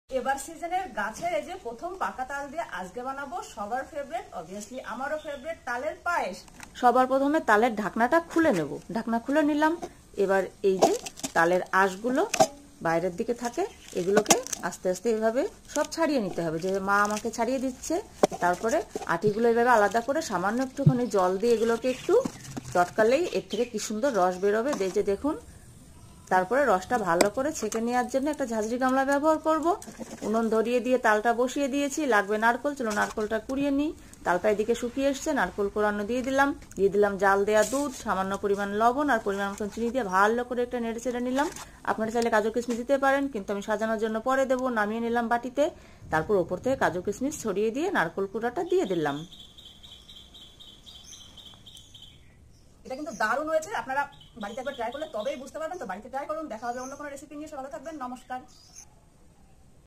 এবার সিজনের গাছের এই যে প্রথম পাকা তাল দিয়ে আজকে বানাবো সবার ফেভারিট, অবভিয়াসলি আমারও ফেভারিট, তালের পায়েস। সবার প্রথমে তালের ঢাকনাটা খুলে নেব। ঢাকনা খুলে নিলাম। এবার এই যে তালের আঁশগুলো বাইরের দিকে থাকে, এগুলোকে আস্তে আস্তে এভাবে সব ছাড়িয়ে নিতে হবে, যে মা আমাকে ছাড়িয়ে দিচ্ছে। তারপরে আটিগুলো এভাবে আলাদা করে সামান্য একটুখানি জল দিয়ে এগুলোকে একটু চটকালেই এর থেকে কি সুন্দর রস বেরোবে, যে দেখুন। তারপরে রসটা ভালো করে ছেঁকে নেওয়ার জন্য একটা ঝাঁঝরি গামলা ব্যবহার করব। উনুন ধরিয়ে দিয়ে তালটা বসিয়ে দিয়েছি। লাগবে নারকোল, চলো নারকোলটা কুড়িয়ে নিই। তালটা এদিকে শুকিয়ে এসছে, নারকোল কোরানো দিয়ে দিলাম জাল দেওয়া দুধ, সামান্য পরিমাণ লবণ আর পরিমাণ মতন চিনি দিয়ে ভালো করে একটা নেড়ে চেড়ে নিলাম। আপনারা চাইলে কাজু কিশমিশ দিতে পারেন, কিন্তু আমি সাজানোর জন্য পরে দেবো। নামিয়ে নিলাম বাটিতে। তারপর ওপর থেকে কাজু কিশমিশ ছড়িয়ে দিয়ে নারকোল কুড়াটা দিয়ে দিলাম। এটা কিন্তু দারুণ হয়েছে। আপনারা বাড়িতে একবার ট্রাই করলে তবেই বুঝতে পারবেন। তো বাড়িতে ট্রাই করুন। দেখা হবে অন্য কোনো রেসিপি নিয়ে। ভালো থাকবেন, নমস্কার।